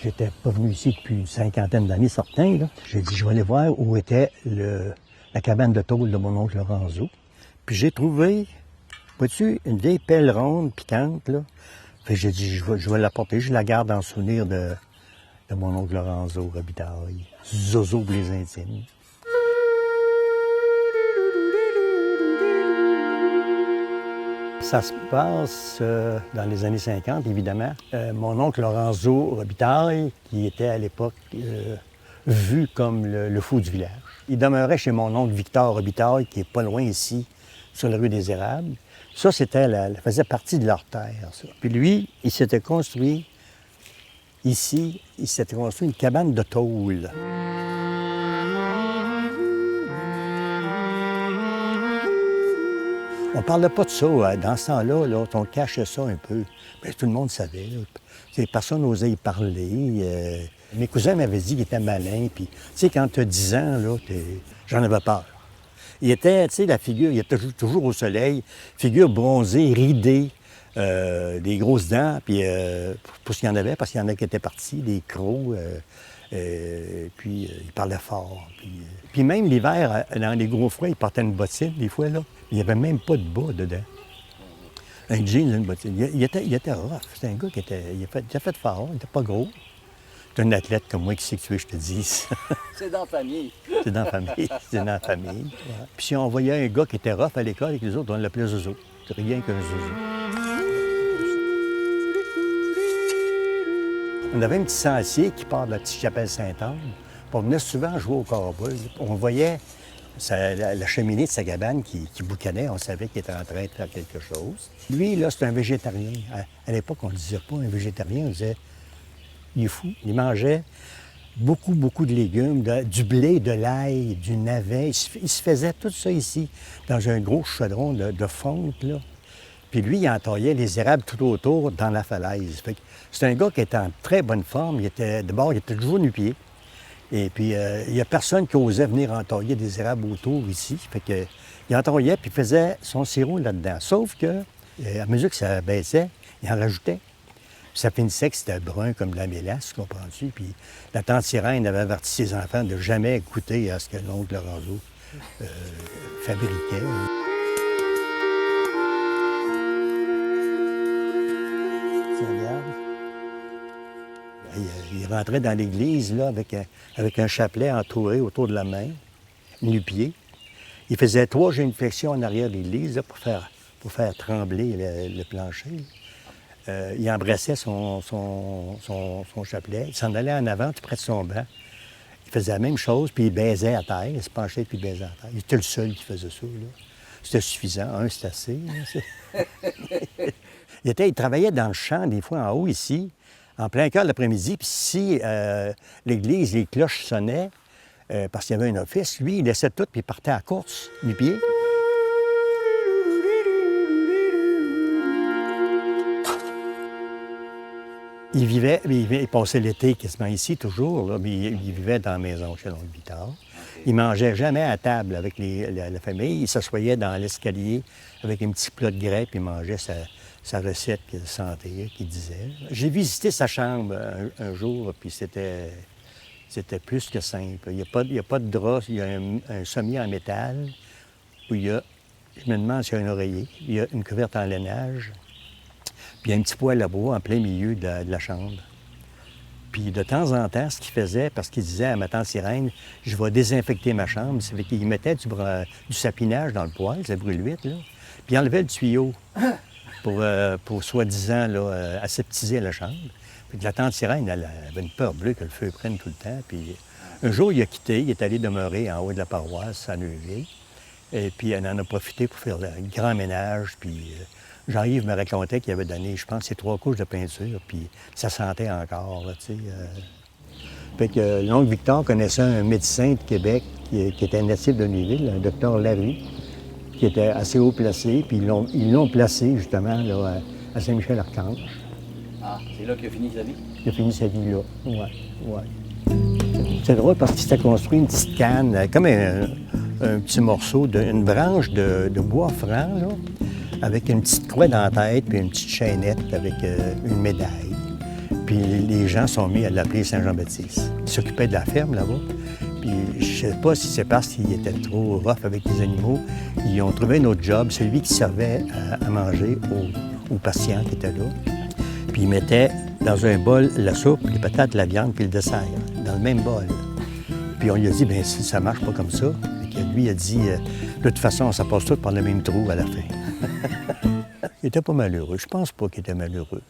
J'étais pas venu ici depuis une cinquantaine d'années, certains. J'ai dit, je vais aller voir où était la cabane de tôle de mon oncle Lorenzo. Puis j'ai trouvé, vois-tu, une vieille pelle ronde, piquante, là. Fait que j'ai dit, je vais l'apporter. Je la garde en souvenir de mon oncle Lorenzo Robitaille. Zozo pour les intimes. Ça se passe dans les années 50, évidemment. Mon oncle Lorenzo Robitaille, qui était à l'époque vu comme le fou du village. Il demeurait chez mon oncle Victor Robitaille, qui est pas loin ici, sur la rue des Érables. Ça, faisait partie de leur terre, ça. Puis lui, il s'était construit ici, une cabane de tôle. On ne parlait pas de ça. Dans ce temps-là, là, on cachait ça un peu. Bien, tout le monde savait. Personne n'osait y parler. Mes cousins m'avaient dit qu'il était malin. Puis, tu sais, quand tu as 10 ans, là, j'en avais peur. Il était, tu sais, la figure, il était toujours au soleil, figure bronzée, ridée, des grosses dents, puis pour ce qu'il y en avait, parce qu'il y en a qui étaient partis, des crocs, puis il parlait fort. Puis même l'hiver, dans les gros froids, il portait une bottine, des fois, là. Il n'y avait même pas de bas dedans. Un jean, une bottine. Il était rough. C'était un gars qui était fait fort, il n'était pas gros. C'est un athlète comme moi qui sait que tu veux que je te dise. C'est dans la famille. C'est dans la famille. C'est dans la famille. Ouais. Puis si on voyait un gars qui était rough à l'école avec les autres, on l'appelait Zozo. C'est rien qu'un Zozo. On avait un petit sentier qui part de la petite chapelle Saint-Anne. On venait souvent jouer au cowboy. On voyait la cheminée de sa cabane qui boucanait. On savait qu'il était en train de faire quelque chose. Lui, là, c'est un végétarien. À l'époque, on ne disait pas un végétarien, on disait il est fou. Il mangeait beaucoup de légumes, du blé, de l'ail, du navet. Il se faisait tout ça ici, dans un gros chaudron de fonte, là. Puis lui, il entaillait les érables tout autour dans la falaise. C'est un gars qui était en très bonne forme. D'abord, il était toujours nu-pied. Et puis, il n'y a personne qui osait venir entailler des érables autour ici. Fait que, il entaillait puis il faisait son sirop là-dedans. Sauf que, à mesure que ça baissait, il en rajoutait. Puis ça finissait que c'était brun comme de la mélasse, comprends-tu? Puis la tante Sirène avait averti ses enfants de jamais goûter à ce que l'oncle Lorenzo fabriquait. Tu regardes? Il rentrait dans l'église là, avec un chapelet entouré autour de la main, nu-pied. Il faisait 3 génuflexions en arrière de l'église là, pour faire trembler le plancher. Il embrassait son chapelet. Il s'en allait en avant, tout près de son banc. Il faisait la même chose, puis il baisait à terre. Il se penchait, puis il baisait à terre. Il était le seul qui faisait ça, là. C'était suffisant. C'est assez. Il travaillait dans le champ, des fois, en haut, ici, en plein cœur l'après-midi. Puis si l'église, les cloches sonnaient, parce qu'il y avait un office, lui, il laissait tout, puis il partait à course, nu-pied. Il passait l'été quasiment ici, toujours, là, mais il vivait dans la maison chez l'oncle Victor. Il mangeait jamais à table avec la famille. Il s'assoyait dans l'escalier avec un petit plat de grès, puis il mangeait sa recette de santé qu'il disait. J'ai visité sa chambre un jour, puis c'était plus que simple. Il n'y a pas de drap, il y a un sommier en métal, où je me demande s'il y a un oreiller, il y a une couverte en lainage. Puis il y a un petit poêle à bois en plein milieu de la chambre. Puis de temps en temps, ce qu'il faisait, parce qu'il disait à ma tante Sirène, je vais désinfecter ma chambre, c'est qu'il mettait du sapinage dans le poêle, ça brûle vite, là. Puis il enlevait le tuyau pour soi-disant là, aseptiser la chambre. Puis la tante Sirène, elle avait une peur bleue que le feu prenne tout le temps. Puis un jour, il a quitté, il est allé demeurer en haut de la paroisse à Neuville. Et puis elle en a profité pour faire le grand ménage, puis... Jean-Yves me racontait qu'il avait donné, je pense, 3 couches de peinture, puis ça sentait encore, là, tu sais. Fait que l'oncle Victor connaissait un médecin de Québec qui était natif de Neuville, un docteur Larue, qui était assez haut placé, puis ils l'ont placé, justement, là, à Saint-Michel-Archange. Ah, c'est là qu'il a fini sa vie? Il a fini sa vie là, ouais. C'est drôle parce qu'il s'était construit une petite canne, comme un petit morceau, une branche de bois franc, là, avec une petite croix dans la tête, puis une petite chaînette avec une médaille. Puis les gens sont mis à l'appeler Saint-Jean-Baptiste. Il s'occupait de la ferme là-bas. Puis je ne sais pas si c'est parce qu'il était trop rough avec les animaux. Ils ont trouvé un autre job, celui qui servait à manger aux patients qui étaient là. Puis ils mettaient dans un bol la soupe, les patates, la viande, puis le dessert, dans le même bol. Puis on lui a dit, bien, si ça marche pas comme ça. Et lui, il a dit, de toute façon, ça passe tout par le même trou à la fin. Il était pas malheureux. Je pense pas qu'il était malheureux.